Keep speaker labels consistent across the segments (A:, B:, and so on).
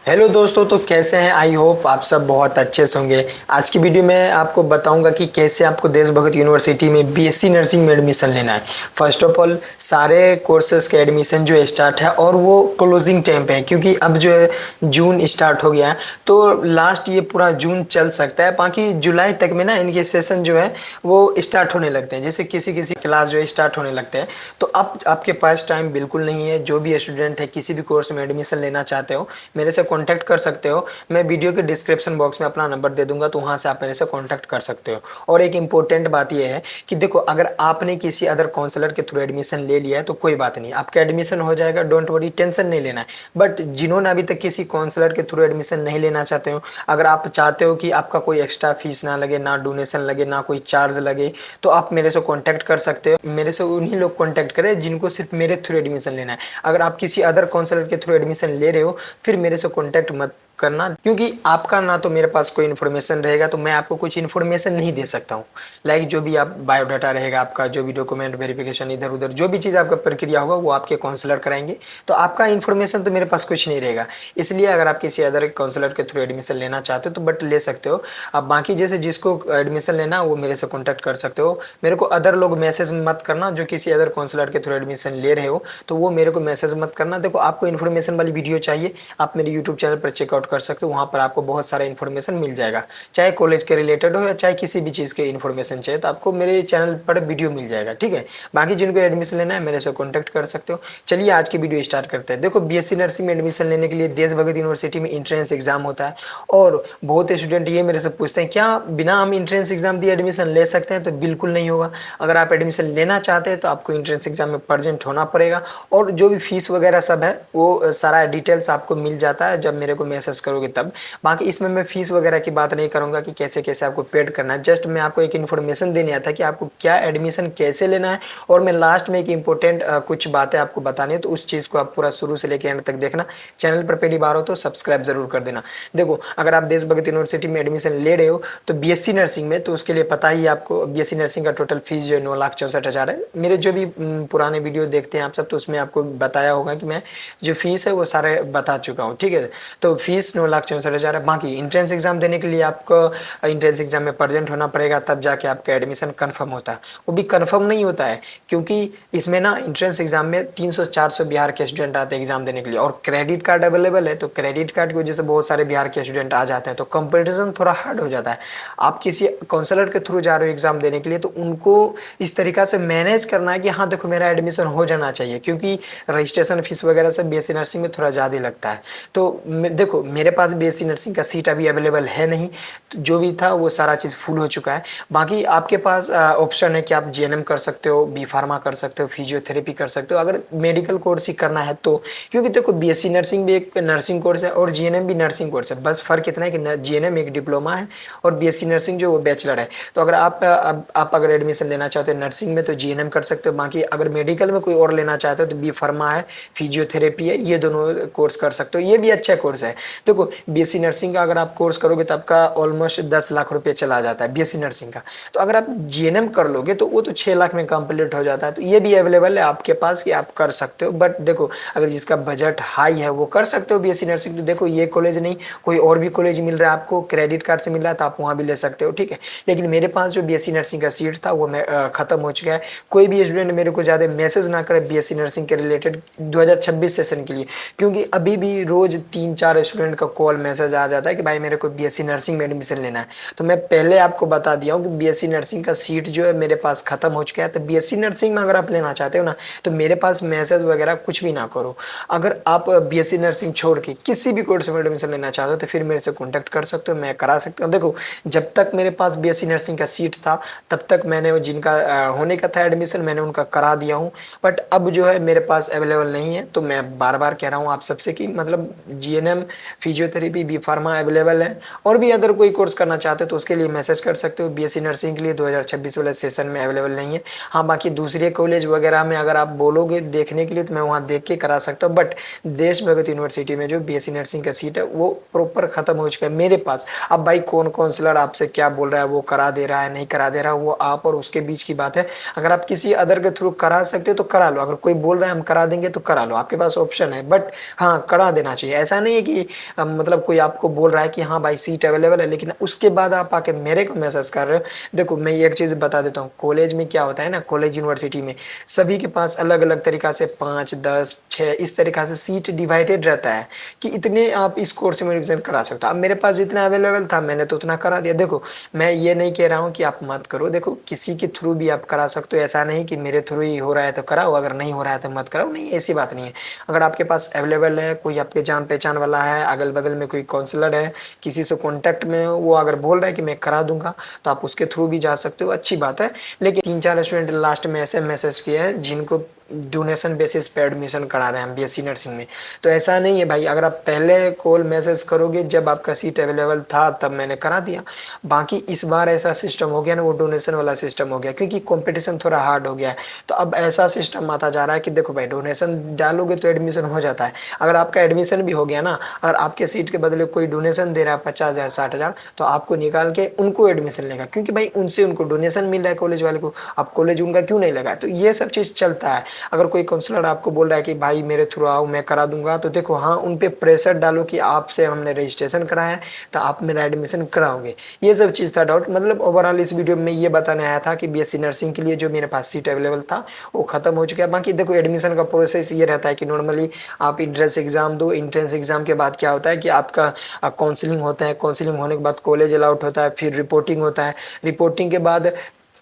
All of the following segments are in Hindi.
A: हेलो दोस्तों, तो कैसे हैं? आई होप आप सब बहुत अच्छे से होंगे। आज की वीडियो में आपको बताऊंगा कि कैसे आपको देश भगत यूनिवर्सिटी में बीएससी नर्सिंग में एडमिशन लेना है। फर्स्ट ऑफ ऑल सारे कोर्सेज के एडमिशन जो है स्टार्ट है और वो क्लोजिंग टाइम पे है, क्योंकि अब जो है जून स्टार्ट हो गया है। तो लास्ट ये पूरा जून चल सकता है, बाकी जुलाई तक में ना इनके सेशन जो है वो स्टार्ट होने लगते हैं। जैसे किसी किसी क्लास जो है स्टार्ट होने लगते हैं। तो अब आपके पास टाइम बिल्कुल नहीं है। जो भी स्टूडेंट है किसी भी कोर्स में एडमिशन लेना चाहते हो, मेरे से कांटेक्ट कर सकते हो। मैं वीडियो के डिस्क्रिप्शन बॉक्स में अपना नंबर दे दूंगा, तो वहां से आप मेरे से कांटेक्ट कर सकते हो। और एक इंपॉर्टेंट बात यह है कि देखो, अगर आपने किसी अदर काउंसलर के थ्रू एडमिशन ले लिया है तो कोई बात नहीं, आपका एडमिशन हो जाएगा, डोंट वरी, टेंशन नहीं लेना है। बट जिन्होंने अभी तक किसी काउंसलर के थ्रू एडमिशन नहीं लेना चाहते हो, अगर आप चाहते हो कि आपका कोई एक्स्ट्रा फीस ना लगे, ना डोनेशन लगे, ना कोई चार्ज लगे, तो आप मेरे से कांटेक्ट कर सकते हो। मेरे से उन्हीं लोग कांटेक्ट करें जिनको सिर्फ मेरे थ्रू एडमिशन लेना है। अगर आप किसी अदर काउंसलर के थ्रू एडमिशन ले रहे हो, फिर मेरे से कांटेक्ट मत करना, क्योंकि आपका ना तो मेरे पास कोई इन्फॉर्मेशन रहेगा, तो मैं आपको कुछ इन्फॉर्मेशन नहीं दे सकता हूँ। लाइक जो भी आप बायोडाटा रहेगा आपका, जो भी डॉक्यूमेंट वेरिफिकेशन इधर उधर जो भी चीज़ आपका प्रक्रिया होगा वो आपके काउंसलर कराएंगे। तो आपका इन्फॉर्मेशन तो मेरे पास कुछ नहीं रहेगा। इसलिए अगर आप किसी अदर काउंसलर के थ्रू एडमिशन लेना चाहते हो तो बट ले सकते हो। अब बाकी जैसे जिसको एडमिशन लेना वो मेरे से कॉन्टैक्ट कर सकते हो। मेरे को अदर लोग मैसेज मत करना, जो किसी अदर काउंसलर के थ्रू एडमिशन ले रहे हो तो वो मेरे को मैसेज मत करना। देखो, आपको इन्फॉर्मेशन वाली वीडियो चाहिए, आप मेरे यूट्यूब चैनल पर चेकआउट कर सकते हो। वहाँ पर आपको बहुत सारा इन्फॉर्मेशन मिल जाएगा, चाहे कॉलेज के रिलेटेड हो या चाहे किसी भी चीज़ के इन्फॉर्मेशन चाहिए, तो आपको मेरे चैनल पर वीडियो मिल जाएगा। ठीक है, बाकी जिनको एडमिशन लेना है मेरे से कॉन्टैक्ट कर सकते हो। चलिए आज की वीडियो स्टार्ट करते हैं। देखो, बीएससी नर्सिंग में एडमिशन लेने के लिए देश भगत यूनिवर्सिटी में इंट्रेंस एग्जाम होता है। और बहुत स्टूडेंट ये मेरे से पूछते हैं, क्या बिना हम इंट्रेंस एग्जाम दिए एडमिशन ले सकते हैं? तो बिल्कुल नहीं होगा। अगर आप एडमिशन लेना चाहते हैं तो आपको इंट्रेंस एग्जाम में प्रेजेंट होना पड़ेगा। और जो भी फीस वगैरह सब है वो सारा डिटेल्स आपको मिल जाता है जब मेरे को मैसेज करोगे तब। बाकी इसमें मैं फीस वगैरह की बात नहीं करूंगा कि कैसे कैसे आपको पेड करना है। जस्ट मैं आपको एक इन्फॉर्मेशन देने आया था कि आपको क्या एडमिशन कैसे लेना है। और मैं लास्ट में एक इंपॉर्टेंट कुछ बातें आपको बतानी है, तो उस चीज़ को आप पूरा शुरू से लेकर एंड तक देखना। चैनल पर पहली बार हो तो सब्सक्राइब जरूर कर देना। देखो, अगर आप देश भगत यूनिवर्सिटी में एडमिशन ले रहे हो तो बीएससी नर्सिंग में, तो उसके लिए पता ही आपको बीएससी नर्सिंग का टोटल फीस जो है 9,64,000 है। मेरे जो भी पुराने वीडियो देखते हैं आप सब, तो उसमें आपको बताया होगा कि मैं जो फीस है वो सारे बता चुका हूँ। ठीक है, तो फीस 9,64,000 है। बाकी इंट्रेंस एग्जाम देने के लिए आपको इंट्रेंस एग्जाम में प्रेजेंट होना पड़ेगा, तब जाके आपका एडमिशन कंफर्म होता है। वो भी कंफर्म नहीं होता है, क्योंकि इसमें ना इंट्रेंस एग्जाम में 300-400 बिहार के स्टूडेंट आते हैं एग्जाम देने के लिए, और क्रेडिट कार्ड अवेलेबल है। तो क्रेडिट कार्ड की वजह से बहुत सारे बिहार के स्टूडेंट आ जाते हैं, तो कंपटीशन थोड़ा हार्ड हो जाता है। आप किसी काउंसलर के थ्रू जा रहे हो एग्जाम देने के लिए, तो उनको इस तरीका से मैनेज करना है कि हाँ देखो, मेरा एडमिशन हो जाना चाहिए, क्योंकि रजिस्ट्रेशन फीस वगैरह सब बीएससी नर्सिंग में थोड़ा ज़्यादा लगता है। तो देखो, मेरे पास बीएससी नर्सिंग का सीट अभी अवेलेबल है नहीं, तो जो भी था वो सारा चीज़ फुल हो चुका है। बाकी आपके पास ऑप्शन है कि आप जीएनएम कर सकते हो, बी फार्मा कर सकते हो, फिजियोथेरेपी कर सकते हो, अगर मेडिकल कोर्स ही करना है तो। क्योंकि देखो, बीएससी नर्सिंग भी एक नर्सिंग कोर्स है और जीएनएम भी नर्सिंग कोर्स है। बस फर्क इतना है कि जीएनएम एक डिप्लोमा है और बीएससी नर्सिंग जो वो बैचलर है। तो अगर आप अगर एडमिशन लेना चाहते हो नर्सिंग में तो जीएनएम कर सकते हो। बाकी अगर मेडिकल में कोई और लेना चाहते हो तो बी फार्मा है, फिजियोथेरेपी है, ये दोनों कोर्स कर सकते हो। ये भी अच्छा कोर्स है। देखो, बीएससी नर्सिंग का अगर आप कोर्स करोगे तो आपका ऑलमोस्ट 10 लाख रुपए चला जाता है बीएससी नर्सिंग का। तो अगर आप जीएनएम कर लोगे तो वो तो 6 लाख में कंप्लीट हो जाता है। तो ये भी अवेलेबल है आपके पास कि आप कर सकते हो। बट देखो, अगर जिसका बजट हाई है वो कर सकते हो बीएससी नर्सिंग। तो देखो, ये कॉलेज नहीं, कोई और भी कॉलेज मिल रहा है आपको, क्रेडिट कार्ड से मिल रहा है, तो आप वहाँ भी ले सकते हो। ठीक है, लेकिन मेरे पास जो बीएससी नर्सिंग का सीट था वो खत्म हो चुका है। कोई भी स्टूडेंट मेरे को ज़्यादा मैसेज ना करे बीएससी नर्सिंग के रिलेटेड 2026 सेशन के लिए, क्योंकि अभी भी रोज 3-4 स्टूडेंट का कॉल मैसेज आ जाता है कि भाई मेरे को बीएससी नर्सिंग में एडमिशन लेना है। तो मैं पहले आपको बता दिया हूँ कि बीएससी नर्सिंग का सीट जो है मेरे पास खत्म हो चुका है। तो बीएससी नर्सिंग में अगर आप लेना चाहते हो ना, तो मेरे पास मैसेज वगैरह कुछ भी ना करो। अगर आप बीएससी नर्सिंग छोड़ के किसी भी कोर्स में एडमिशन लेना चाहते हो तो फिर मेरे से कॉन्टैक्ट कर सकते हो, मैं करा सकता हूँ। देखो, जब तक मेरे पास बीएससी नर्सिंग का सीट था तब तक मैंने जिनका होने का था एडमिशन, मैंने उनका करा दिया हूँ। बट अब जो है मेरे पास अवेलेबल नहीं है। तो मैं बार बार कह रहा हूँ आप सबसे कि मतलब GNM, physiotherapy, B pharma available है। और भी अदर कोई कोर्स करना चाहते हो तो उसके लिए मैसेज कर सकते हो। बीएससी नर्सिंग के लिए 2026 वाले सेशन में अवेलेबल नहीं है। हाँ, बाकी दूसरे कॉलेज वगैरह में अगर आप बोलोगे देखने के लिए तो मैं वहाँ देख के करा सकता हूँ। बट देश भगत यूनिवर्सिटी में जो बीएससी नर्सिंग का सीट है वो प्रॉपर खत्म हो चुका है मेरे पास। अब भाई कौन काउंसलर आपसे क्या बोल रहा है, वो करा दे रहा है नहीं करा दे रहा, वो आप और उसके बीच की बात है। अगर आप किसी अदर के थ्रू करा सकते हो तो करा लो, अगर कोई बोल रहा है हम करा देंगे तो करा लो, आपके पास ऑप्शन है। बट हाँ, करा देना चाहिए। ऐसा नहीं है कि मतलब कोई आपको बोल रहा है कि हाँ भाई सीट अवेलेबल है, लेकिन उसके बाद आप आके मेरे को मैसेज कर रहे हो। देखो मैं एक चीज़ बता देता हूँ, कॉलेज में क्या होता है ना, कॉलेज यूनिवर्सिटी में सभी के पास अलग-अलग तरीका से 5, 10, 6 इस तरीका से सीट डिवाइडेड रहता है कि इतने आप इस कोर्स में एडमिशन करा सकते हो। अब मेरे पास इतना अवेलेबल था, मैंने तो उतना करा दिया। देखो मैं ये नहीं कह रहा हूँ कि आप मत करो, देखो किसी के थ्रू भी आप करा सकते हो, ऐसा नहीं कि मेरे थ्रू ही हो रहा है तो कराओ, अगर नहीं हो रहा है तो मत कराओ, नहीं ऐसी बात नहीं है। अगर आपके पास अवेलेबल है, कोई आपके जान पहचान वाला है, अगल-बगल में कोई काउंसलर है, किसी से कॉन्टैक्ट में हो, वो अगर बोल रहा है कि मैं करा दूँगा, तो आप उसके थ्रू भी जा सकते हो, अच्छी बात है। लेकिन 3-4 स्टूडेंट लास्ट में ऐसे मैसेज किए हैं जिनको डोनेशन बेसिस पे एडमिशन करा रहे हैं हम बीएससी नर्सिंग में। तो ऐसा नहीं है भाई, अगर आप पहले कॉल मैसेज करोगे जब आपका सीट अवेलेबल था तब मैंने करा दिया। बाकी इस बार ऐसा सिस्टम हो गया ना, वो डोनेशन वाला सिस्टम हो गया क्योंकि कंपटीशन थोड़ा हार्ड हो गया है। तो अब ऐसा सिस्टम आता जा रहा है कि देखो भाई डोनेशन डालोगे तो एडमिशन हो जाता है। अगर आपका एडमिशन भी हो गया ना, अगर आपके सीट के बदले कोई डोनेशन दे रहा है 50,000 60,000, तो आपको निकाल के उनको एडमिशन लेगा क्योंकि भाई उनसे उनको डोनेशन मिल रहा है कॉलेज वाले को, अब कॉलेज उनका क्यों नहीं लगा। तो ये सब चीज़ चलता है। अगर कोई काउंसलर आपको बोल रहा है कि भाई मेरे थ्रू आओ मैं करा दूंगा, तो देखो हाँ उन पे प्रेशर डालो कि आपसे हमने रजिस्ट्रेशन कराया है तो आप मेरा एडमिशन कराओगे। ये सब चीज़ था डाउट, मतलब ओवरऑल इस वीडियो में ये बताने आया था कि बीएससी नर्सिंग के लिए जो मेरे पास सीट अवेलेबल था वो खत्म हो चुका है। बाकी देखो एडमिशन का प्रोसेस ये रहता है कि नॉर्मली आप एंट्रेंस एग्जाम दो, एंट्रेंस एग्जाम के बाद क्या होता है कि आपका काउंसलिंग होता है, काउंसलिंग होने के बाद कॉलेज अलाउट होता है, फिर रिपोर्टिंग होता है, रिपोर्टिंग के बाद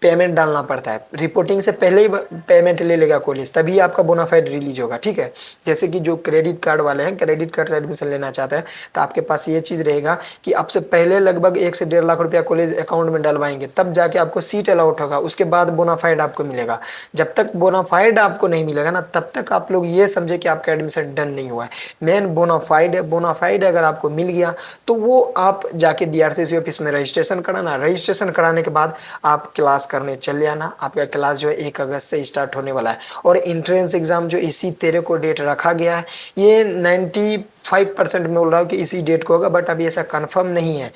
A: पेमेंट डालना पड़ता है। रिपोर्टिंग से पहले ही पेमेंट ले लेगा कॉलेज, तभी आपका बोनाफाइड रिलीज होगा, ठीक है। जैसे कि जो क्रेडिट कार्ड वाले हैं, क्रेडिट कार्ड से एडमिशन लेना चाहते हैं तो आपके पास ये चीज़ रहेगा कि आपसे पहले लगभग 1 से 1.5 लाख रुपया कॉलेज अकाउंट में डलवाएंगे, तब जाके आपको सीट अलाउट होगा, उसके बाद बोनाफाइड आपको मिलेगा। जब तक बोनाफाइड आपको नहीं मिलेगा ना, तब तक आप लोग ये समझे कि आपका एडमिशन डन नहीं हुआ है। मेन बोनाफाइड है, बोनाफाइड अगर आपको मिल गया तो वो आप जाके डीआरसीसी ऑफिस में रजिस्ट्रेशन कराना, रजिस्ट्रेशन कराने के बाद आप क्लास करने चले आना। आपका क्लास जो है 1 अगस्त से स्टार्ट होने वाला है। और एंट्रेंस एग्जाम जो इसी 13 को डेट रखा गया है, ये 95% में बोल रहा हूँ कि इसी डेट को होगा, बट अभी ऐसा कंफर्म नहीं है।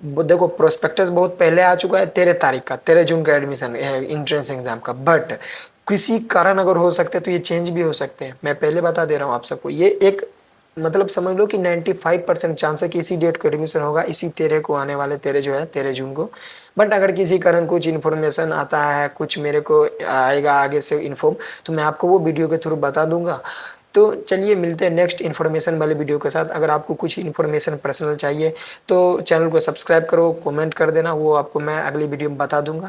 A: देखो प्रोस्पेक्टस बहुत पहले आ चुका है, 13 तारीख का, 13 जून का एडमिशन एंट्रेंस एग्जाम का, बट किसी कारण अगर हो सकते हैं तो ये चेंज भी हो सकते हैं। मैं पहले बता दे रहा हूँ आप सबको, ये एक मतलब समझ लो कि 95% चांस है कि इसी डेट को एडमिशन होगा, इसी 13 को, आने वाले 13 जो है 13 जून को। बट अगर किसी कारण कुछ इन्फॉर्मेशन आता है, कुछ मेरे को आएगा आगे से इन्फॉर्म, तो मैं आपको वो वीडियो के थ्रू बता दूंगा। तो चलिए मिलते हैं नेक्स्ट इन्फॉर्मेशन वाले वीडियो के साथ। अगर आपको कुछ इन्फॉर्मेशन पर्सनल चाहिए तो चैनल को सब्सक्राइब करो, कमेंट कर देना, वो आपको मैं अगली वीडियो में बता दूंगा।